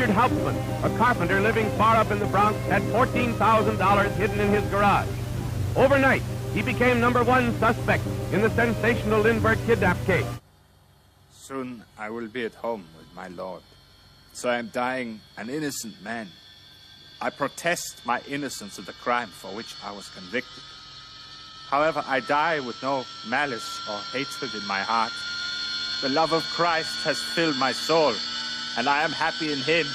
Richard Hauptmann, a carpenter living far up in the Bronx, had $14,000 hidden in his garage. Overnight, he became #1 suspect in the sensational Lindbergh Kidnapping case. Soon I will be at home with my lord. So I am dying an innocent man. I protest my innocence of the crime for which I was convicted. However, I die with no malice or hatred in my heart. The love of Christ has filled my soul, and I am happy in him.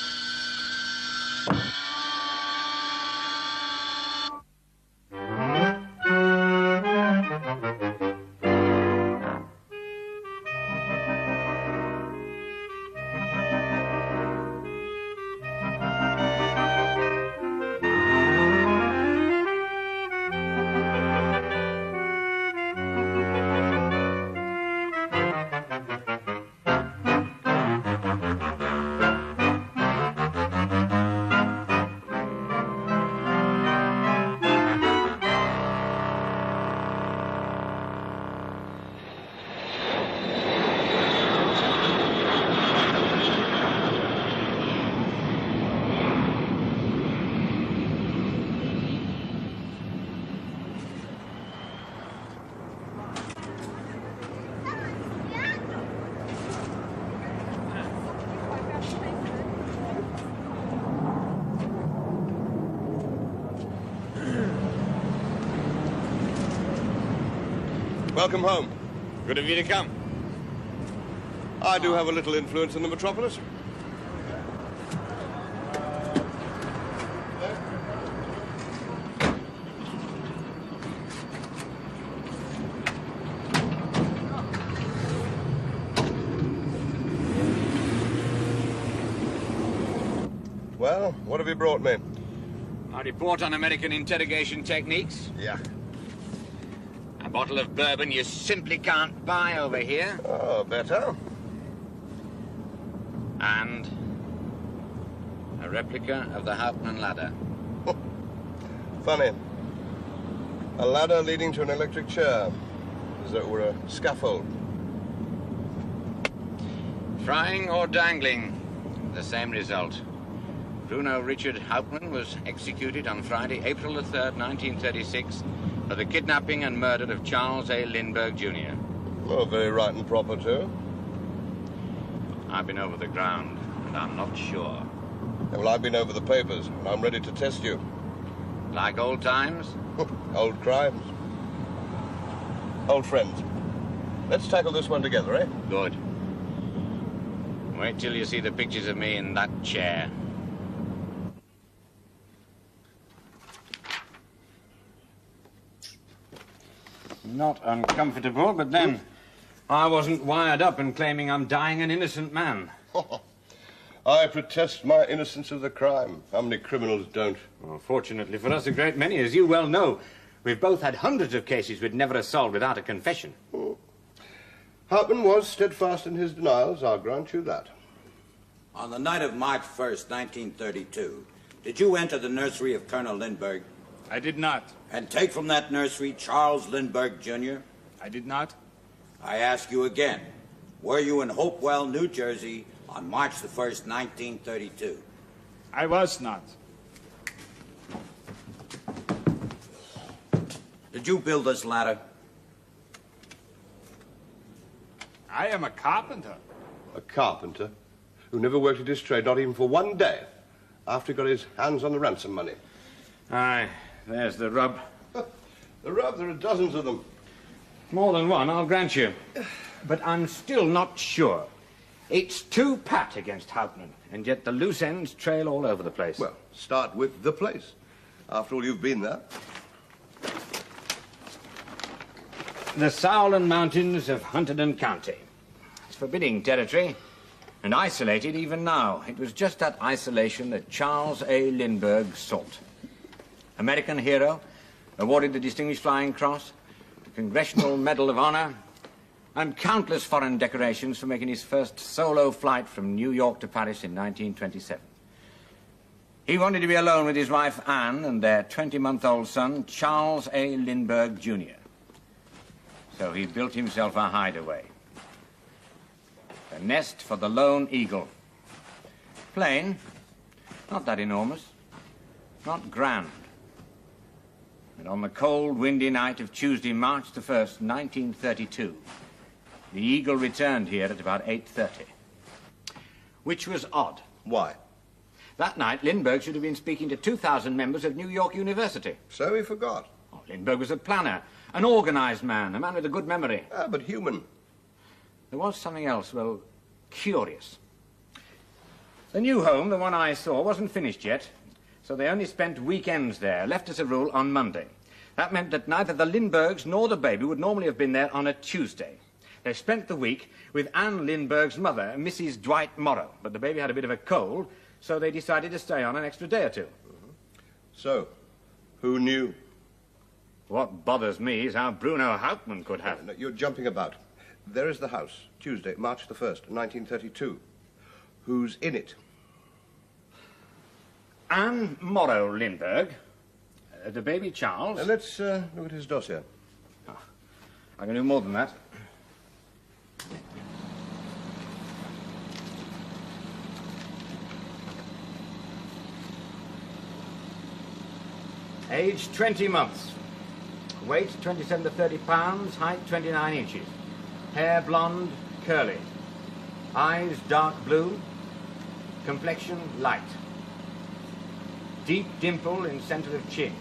Welcome home. Good of you to come. I do have a little influence in the metropolis. Well, what have you brought me? A report on American interrogation techniques. Yeah. A bottle of bourbon you simply can't buy over here. Oh, better. And a replica of the Hauptmann ladder. Funny. A ladder leading to an electric chair, as though it were a scaffold. Frying or dangling, the same result. Bruno Richard Hauptmann was executed on Friday, April the 3rd, 1936, for the kidnapping and murder of Charles A. Lindbergh, Jr. Oh, very right and proper, too. I've been over the ground, and I'm not sure. Yeah, well, I've been over the papers, and I'm ready to test you. Like old times? Old crimes. Old friends. Let's tackle this one together, eh? Good. Wait till you see the pictures of me in that chair. Not uncomfortable, but then I wasn't wired up and claiming I'm dying an innocent man. I protest my innocence of the crime. How many criminals don't? Well, fortunately for us, a great many, as you well know. We've both had hundreds of cases we'd never have solved without a confession. Hauptmann was steadfast in his denials, I'll grant you that. On the night of March 1st, 1932, did you enter the nursery of Colonel Lindbergh? I did not. And take from that nursery Charles Lindbergh, Jr.? I did not. I ask you again, were you in Hopewell, New Jersey on March the 1st, 1932? I was not. Did you build this ladder? I am a carpenter. A carpenter who never worked at his trade, not even for one day, after he got his hands on the ransom money. Aye, there's the rub. The rub, there are dozens of them. More than one, I'll grant you. But I'm still not sure. It's too pat against Hauptmann, and yet the loose ends trail all over the place. Well, start with the place. After all, you've been there. The Sauerland Mountains of Hunterdon County. It's forbidding territory, and isolated even now. It was just that isolation that Charles A. Lindbergh sought. American hero, awarded the Distinguished Flying Cross, the Congressional Medal of Honor, and countless foreign decorations for making his first solo flight from New York to Paris in 1927. He wanted to be alone with his wife, Anne, and their 20-month-old son, Charles A. Lindbergh, Jr. So he built himself a hideaway. A nest for the lone eagle. Plain, Not that enormous, not grand. And on the cold, windy night of Tuesday, March the 1st, 1932, the Eagle returned here at about 8:30, which was odd. Why? That night, Lindbergh should have been speaking to 2,000 members of New York University. So he forgot. Oh, Lindbergh was a planner, an organized man, a man with a good memory. Ah, but human. There was something else, well, curious. The new home, the one I saw, wasn't finished yet, so they only spent weekends there, left as a rule on Monday. That meant that neither the Lindberghs nor the baby would normally have been there on a Tuesday. They spent the week with Anne Lindbergh's mother, Mrs. Dwight Morrow, but the baby had a bit of a cold, so they decided to stay on an extra day or two. So, who knew? What bothers me is how Bruno Hauptmann could have. No, you're jumping about. There is the house, Tuesday, March the 1st, 1932. Who's in it? Anne Morrow Lindbergh, the baby Charles. Let's look at his dossier. Oh, I can do more than that. Age 20 months. Weight 27 to 30 pounds. Height 29 inches. Hair blonde, curly. Eyes dark blue. Complexion light. Deep dimple in center of chin.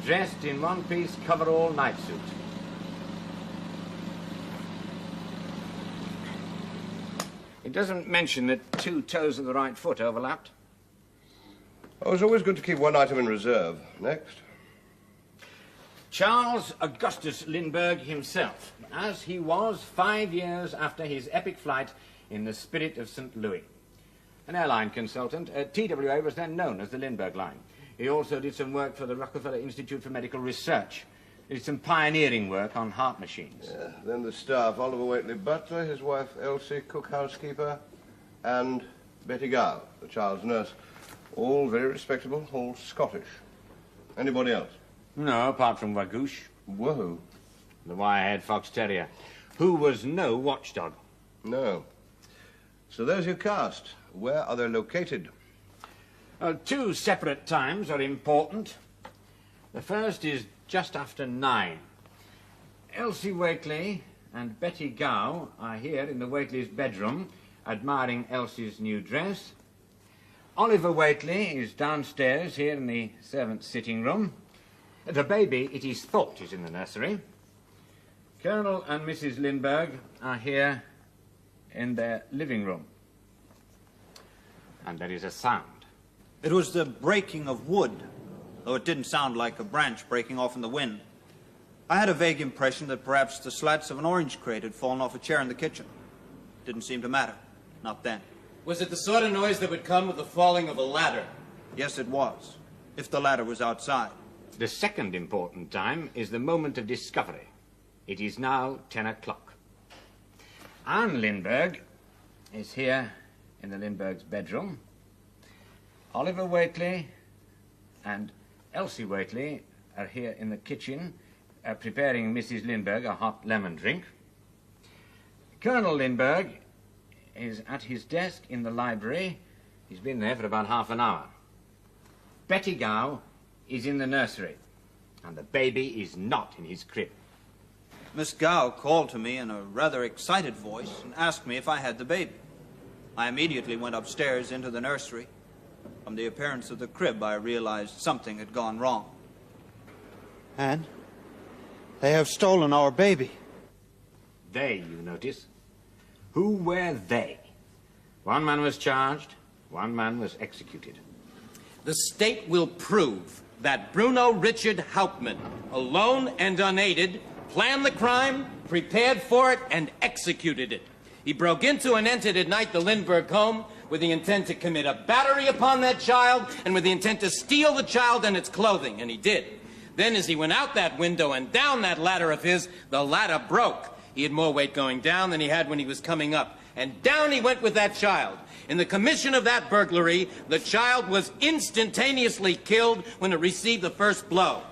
Dressed in one-piece coverall night suit. It doesn't mention that 2 toes of the right foot overlapped. Oh, it's always good to keep one item in reserve. Next. Charles Augustus Lindbergh himself, as he was 5 years after his epic flight in the Spirit of St. Louis. An airline consultant, TWA was then known as the Lindbergh Line. He also did some work for the Rockefeller Institute for Medical Research. He did some pioneering work on heart machines. Yeah, then the staff, Oliver Whately Butler, his wife Elsie, cook housekeeper, and Betty Gow, the child's nurse. All very respectable, all Scottish. Anybody else? No, apart from Wagoosh. Whoa. The wire-haired fox terrier, who was no watchdog. No. So there's your cast. Where are they located? 2 separate times are important. The first is just after 9. Elsie Whately and Betty Gow are here in the Whately's bedroom, admiring Elsie's new dress. Oliver Whately is downstairs here in the servants' sitting room. The baby, it is thought, is in the nursery. Colonel and Mrs. Lindbergh are here in their living room. And there is a sound. It was the breaking of wood, though it didn't sound like a branch breaking off in the wind. I had a vague impression that perhaps the slats of an orange crate had fallen off a chair in the kitchen. Didn't seem to matter. Not then. Was it the sort of noise that would come with the falling of a ladder? Yes, it was, if the ladder was outside. The second important time is the moment of discovery. It is now 10 o'clock. Anne Lindbergh is here in the Lindbergh's bedroom. Oliver Whately and Elsie Whately are here in the kitchen preparing Mrs. Lindbergh a hot lemon drink. Colonel Lindbergh is at his desk in the library. He's been there for about half an hour. Betty Gow is in the nursery, and the baby is not in his crib. Miss Gow called to me in a rather excited voice and asked me if I had the baby. I immediately went upstairs into the nursery. From the appearance of the crib, I realized something had gone wrong. Anne, they have stolen our baby. They, you notice. Who were they? One man was charged, one man was executed. The state will prove that Bruno Richard Hauptmann, alone and unaided, planned the crime, prepared for it, and executed it. He broke into and entered at night the Lindbergh home with the intent to commit a battery upon that child and with the intent to steal the child and its clothing, and he did. Then as he went out that window and down that ladder of his, the ladder broke. He had more weight going down than he had when he was coming up, and down he went with that child. In the commission of that burglary, the child was instantaneously killed when it received the first blow.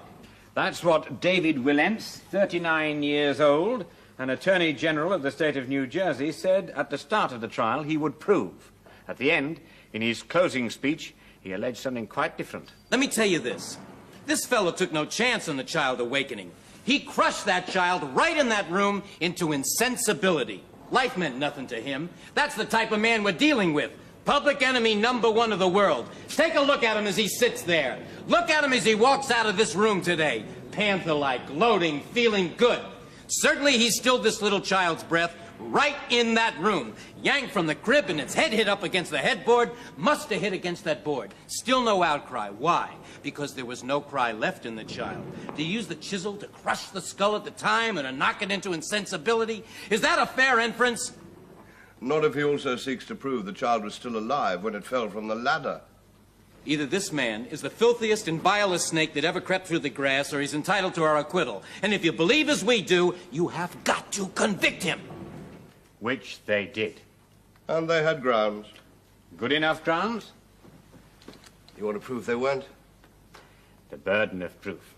That's what David Willents, 39 years old, an Attorney General of the state of New Jersey, said at the start of the trial he would prove. At the end, in his closing speech, he alleged something quite different. Let me tell you this. This fellow took no chance on the child awakening. He crushed that child right in that room into insensibility. Life meant nothing to him. That's the type of man we're dealing with. Public enemy #1 of the world. Take a look at him as he sits there. Look at him as he walks out of this room today. Panther-like, gloating, feeling good. Certainly he stilled this little child's breath right in that room. Yanked from the crib and its head hit up against the headboard. Must have hit against that board. Still no outcry. Why? Because there was no cry left in the child. To use the chisel to crush the skull at the time and to knock it into insensibility? Is that a fair inference? Not if he also seeks to prove the child was still alive when it fell from the ladder. Either this man is the filthiest and vilest snake that ever crept through the grass, or he's entitled to our acquittal. And if you believe as we do, you have got to convict him. Which they did. And they had grounds. Good enough grounds? You want to prove they weren't? The burden of proof.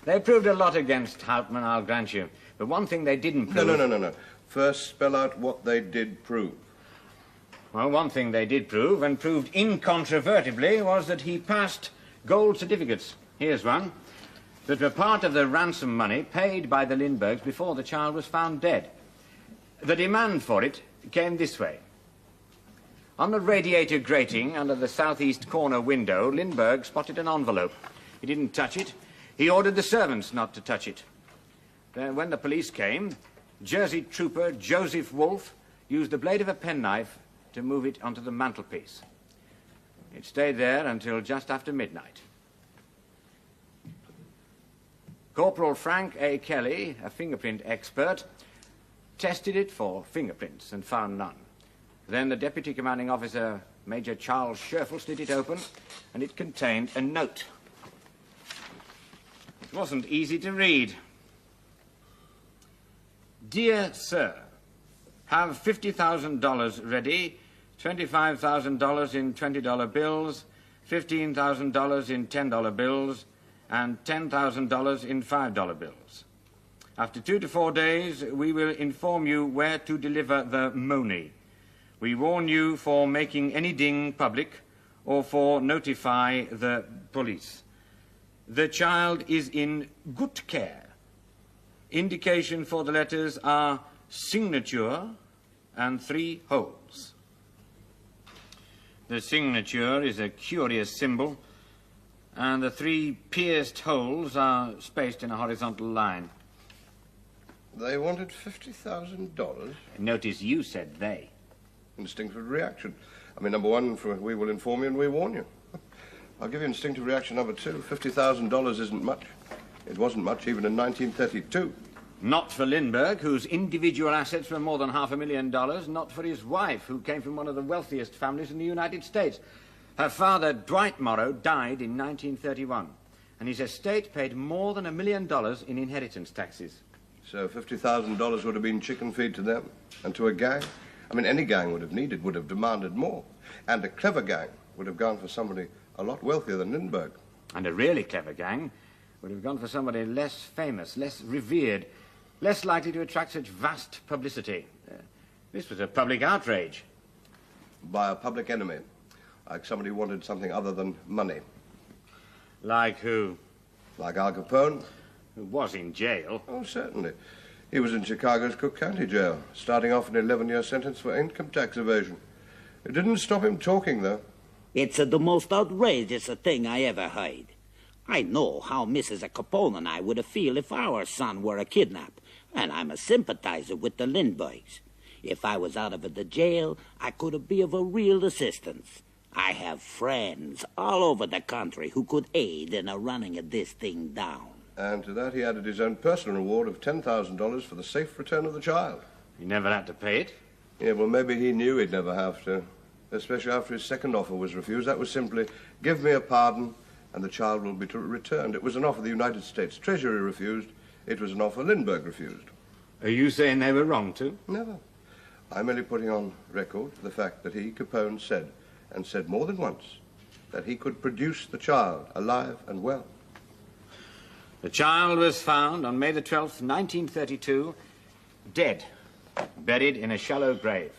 They proved a lot against Hauptmann, I'll grant you. But one thing they didn't prove... No. First, spell out what they did prove. Well, one thing they did prove, and proved incontrovertibly, was that he passed gold certificates. Here's one. That were part of the ransom money paid by the Lindberghs before the child was found dead. The demand for it came this way. On the radiator grating under the southeast corner window, Lindbergh spotted an envelope. He didn't touch it. He ordered the servants not to touch it. Then, when the police came, Jersey trooper Joseph Wolfe used the blade of a penknife to move it onto the mantelpiece. It stayed there until just after midnight. Corporal Frank A. Kelly, a fingerprint expert, tested it for fingerprints and found none. Then the deputy commanding officer, Major Charles Scherfel, slit it open, and it contained a note. It wasn't easy to read. Dear Sir, have $50,000 ready, $25,000 in $20 bills, $15,000 in $10 bills, and $10,000 in $5 bills. After 2 to 4 days, we will inform you where to deliver the money. We warn you for making any ding public or for notify the police. The child is in good care. Indication for the letters are signature and 3 holes. The signature is a curious symbol, and the 3 pierced holes are spaced in a horizontal line. They wanted $50,000? Notice you said they. Instinctive reaction. I mean, #1, we will inform you and we warn you. I'll give you instinctive reaction #2. $50,000 isn't much. It wasn't much even in 1932. Not for Lindbergh, whose individual assets were more than $500,000. Not for his wife, who came from one of the wealthiest families in the United States. Her father, Dwight Morrow, died in 1931, and his estate paid more than $1 million in inheritance taxes. So $50,000 would have been chicken feed to them, and to a gang. I mean, any gang would have demanded more. And a clever gang would have gone for somebody a lot wealthier than Lindbergh. And a really clever gang would have gone for somebody less famous, less revered, less likely to attract such vast publicity. This was a public outrage. By a public enemy. Like somebody who wanted something other than money. Like who? Like Al Capone. Who was in jail. Oh, certainly. He was in Chicago's Cook County jail, starting off an 11-year sentence for income tax evasion. It didn't stop him talking, though. It's the most outrageous thing I ever heard. I know how Mrs. Capone and I would feel if our son were kidnapped, and I'm a sympathizer with the Lindberghs. If I was out of the jail, I could be of a real assistance. I have friends all over the country who could aid in running this thing down. And to that he added his own personal reward of $10,000 for the safe return of the child. He never had to pay it? Yeah, well, maybe he knew he'd never have to. Especially after his second offer was refused. That was simply, give me a pardon and the child will be returned. It was an offer the United States Treasury refused. It was an offer Lindbergh refused. Are you saying they were wrong, too? Never. I'm merely putting on record the fact that he, Capone, said, and said more than once, that he could produce the child alive and well. The child was found on May the 12th, 1932, dead, buried in a shallow grave.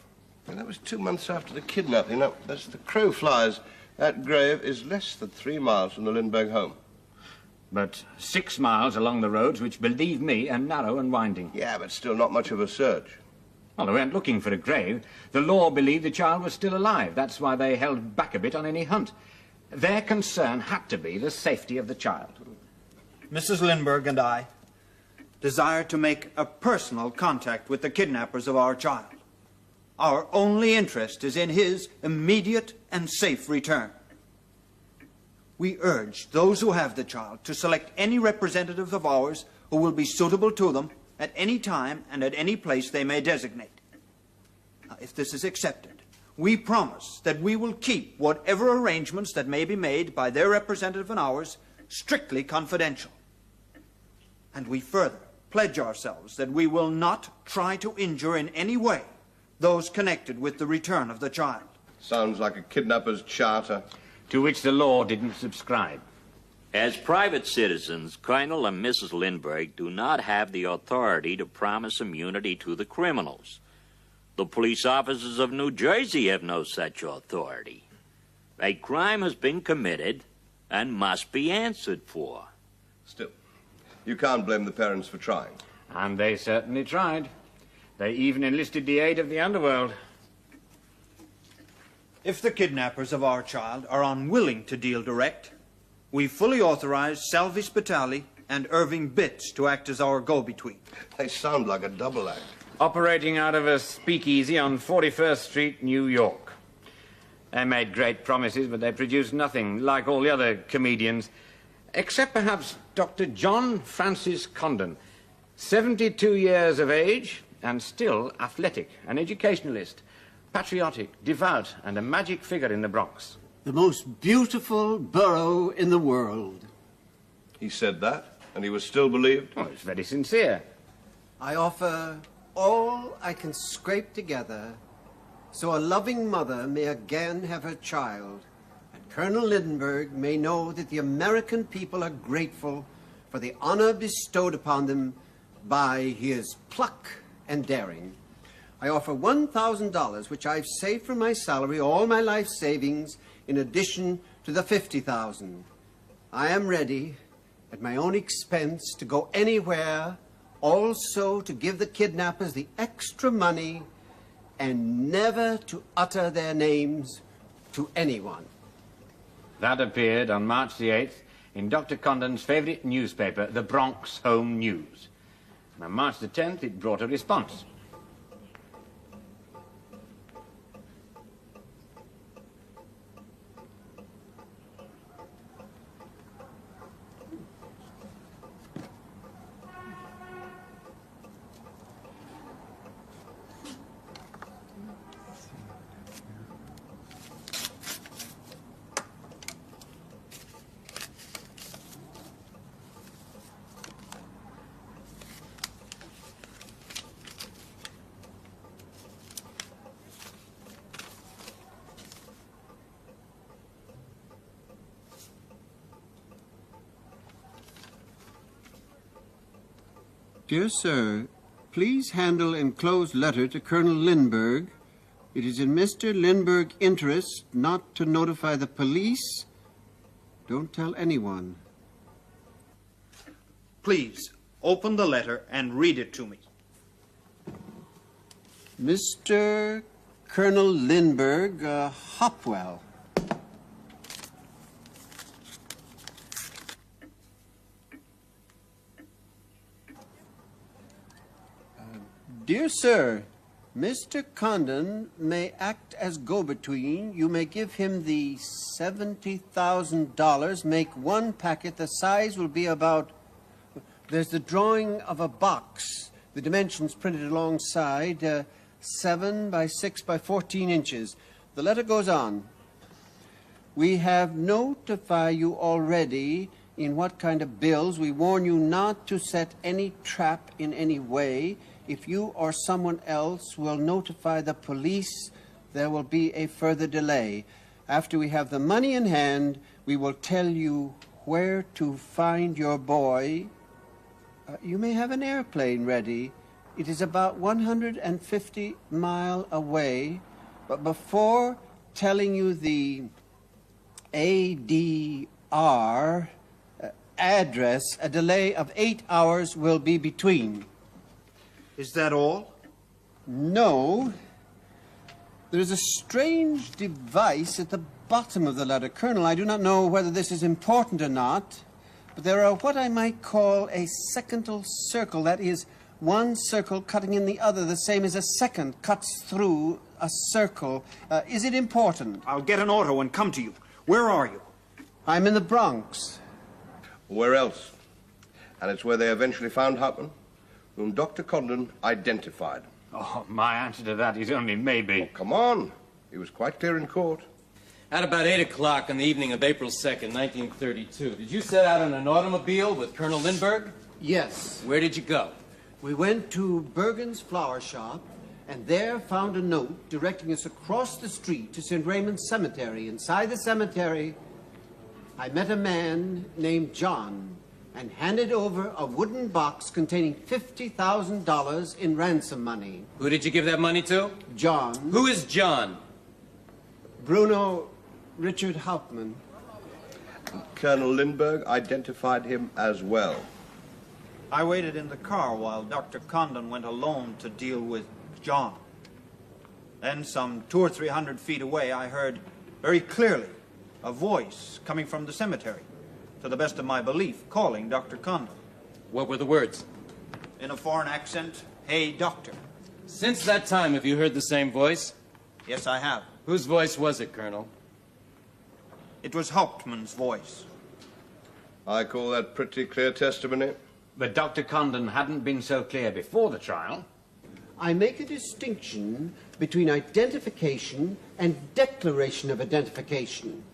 And that was 2 months after the kidnapping. Now, as the crow flies, that grave is less than 3 miles from the Lindbergh home. But 6 miles along the roads, which, believe me, are narrow and winding. Yeah, but still not much of a search. Well, they weren't looking for a grave. The law believed the child was still alive. That's why they held back a bit on any hunt. Their concern had to be the safety of the child. Mrs. Lindbergh and I desire to make a personal contact with the kidnappers of our child. Our only interest is in his immediate and safe return. We urge those who have the child to select any representative of ours who will be suitable to them at any time and at any place they may designate. Now, if this is accepted, we promise that we will keep whatever arrangements that may be made by their representative and ours strictly confidential. And we further pledge ourselves that we will not try to injure in any way those connected with the return of the child. Sounds like a kidnapper's charter. To which the law didn't subscribe. As private citizens, Colonel and Mrs. Lindbergh do not have the authority to promise immunity to the criminals. The police officers of New Jersey have no such authority. A crime has been committed and must be answered for. Still, you can't blame the parents for trying. And they certainly tried. They even enlisted the aid of the underworld. If the kidnappers of our child are unwilling to deal direct, we fully authorize Salvi Spitali and Irving Bitts to act as our go-between. They sound like a double act. Operating out of a speakeasy on 41st Street, New York. They made great promises, but they produced nothing, like all the other comedians, except perhaps Dr. John Francis Condon, 72 years of age and still athletic, an educationalist, patriotic, devout, and a magic figure in the Bronx. The most beautiful borough in the world. He said that, and he was still believed? Oh, it's very sincere. I offer all I can scrape together so a loving mother may again have her child, and Colonel Lindbergh may know that the American people are grateful for the honor bestowed upon them by his pluck and daring. I offer $1,000, which I've saved from my salary, all my life savings, in addition to the $50,000. I am ready, at my own expense, to go anywhere, also to give the kidnappers the extra money, and never to utter their names to anyone. That appeared on March the 8th in Dr. Condon's favorite newspaper, the Bronx Home News. And on March the 10th, it brought a response. Dear Sir, please handle enclosed letter to Colonel Lindbergh. It is in Mr. Lindbergh's interest not to notify the police. Don't tell anyone. Please, open the letter and read it to me. Mr. Colonel Lindbergh, Hopwell. Dear Sir, Mr. Condon may act as go-between. You may give him the $70,000. Make one packet. The size will be about... There's the drawing of a box. The dimensions printed alongside, 7 by 6 by 14 inches. The letter goes on. We have notified you already in what kind of bills. We warn you not to set any trap in any way. If you or someone else will notify the police, there will be a further delay. After we have the money in hand, we will tell you where to find your boy. You may have an airplane ready. It is about 150 miles away. But before telling you the ADR address, a delay of 8 hours will be between. Is that all? No. There is a strange device at the bottom of the letter. Colonel, I do not know whether this is important or not, but there are what I might call a secondal circle. That is, one circle cutting in the other, the same as a second cuts through a circle. Is it important? I'll get an auto and come to you. Where are you? I'm in the Bronx. Where else? And it's where they eventually found Hauptmann, whom Dr. Condon identified. Oh, my answer to that is only maybe. Oh, come on. He was quite clear in court. At about 8 o'clock on the evening of April 2nd, 1932, did you set out in an automobile with Colonel Lindbergh? Yes. Where did you go? We went to Bergen's flower shop and there found a note directing us across the street to St. Raymond's Cemetery. Inside the cemetery, I met a man named John and handed over a wooden box containing $50,000 in ransom money. Who did you give that money to? John. Who is John? Bruno Richard Hauptmann. Colonel Lindbergh identified him as well. I waited in the car while Dr. Condon went alone to deal with John. Then, some 200 or 300 feet away, I heard very clearly a voice coming from the cemetery, to the best of my belief, calling Dr. Condon. What were the words? In a foreign accent, "Hey, doctor." Since that time, have you heard the same voice? Yes, I have. Whose voice was it, Colonel? It was Hauptmann's voice. I call that pretty clear testimony. But Dr. Condon hadn't been so clear before the trial. I make a distinction between identification and declaration of identification.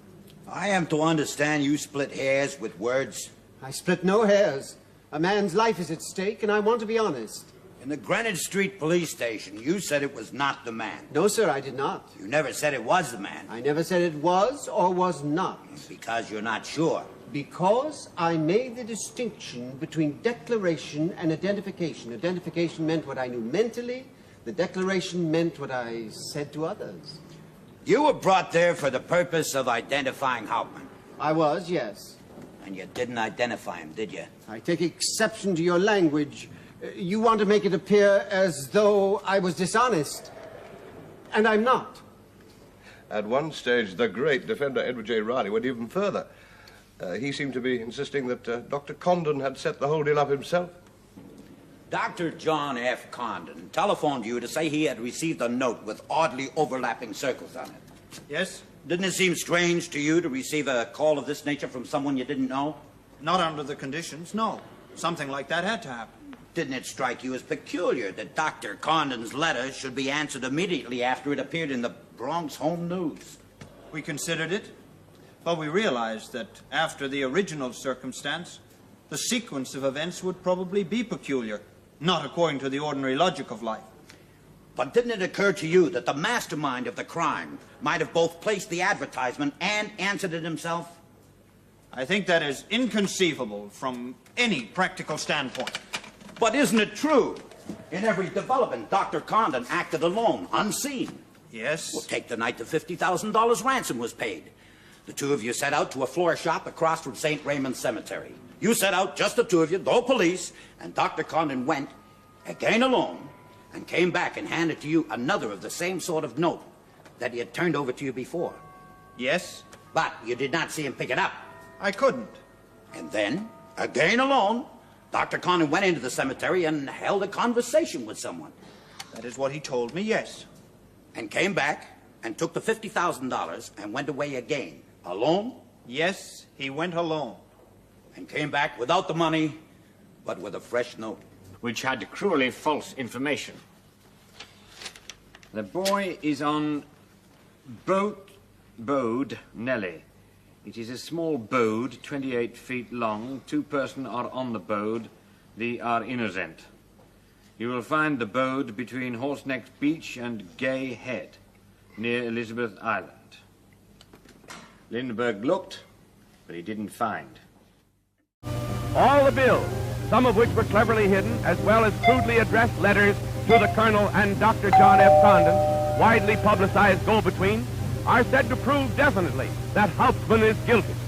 I am to understand you split hairs with words? I split no hairs. A man's life is at stake, and I want to be honest. In the Greenwich Street police station, you said it was not the man. No, sir, I did not. You never said it was the man. I never said it was or was not. Because you're not sure. Because I made the distinction between declaration and identification. Identification meant what I knew mentally. The declaration meant what I said to others. You were brought there for the purpose of identifying Hauptmann. I was, yes. And you didn't identify him, did you? I take exception to your language. You want to make it appear as though I was dishonest. And I'm not. At one stage, the great defender Edward J. Riley went even further. He seemed to be insisting that Dr. Condon had set the whole deal up himself. Dr. John F. Condon telephoned you to say he had received a note with oddly overlapping circles on it. Yes? Didn't it seem strange to you to receive a call of this nature from someone you didn't know? Not under the conditions, no. Something like that had to happen. Didn't it strike you as peculiar that Dr. Condon's letter should be answered immediately after it appeared in the Bronx Home News? We considered it, but we realized that after the original circumstance, the sequence of events would probably be peculiar, not according to the ordinary logic of life. But didn't it occur to you that the mastermind of the crime might have both placed the advertisement and answered it himself? I think that is inconceivable from any practical standpoint. But isn't it true? In every development, Dr. Condon acted alone, unseen. Yes? Well, take the night the $50,000 ransom was paid. The two of you set out to a floor shop across from St. Raymond's Cemetery. You set out, just the two of you, no police, and Dr. Condon went, again alone, and came back and handed to you another of the same sort of note that he had turned over to you before. Yes? But you did not see him pick it up. I couldn't. And then, again alone, Dr. Condon went into the cemetery and held a conversation with someone. That is what he told me, yes. And came back and took the $50,000 and went away again. Alone? Yes, he went alone. And came back without the money, but with a fresh note. Which had cruelly false information. The boy is on Bode Nelly. It is a small bode, 28 feet long. 2 persons are on the bode. They are innocent. You will find the bode between Horseneck Beach and Gay Head, near Elizabeth Island. Lindbergh looked, but he didn't find. All the bills, some of which were cleverly hidden, as well as crudely addressed letters to the Colonel and Dr. John F. Condon, widely publicized go-between are said to prove definitely that Hauptmann is guilty.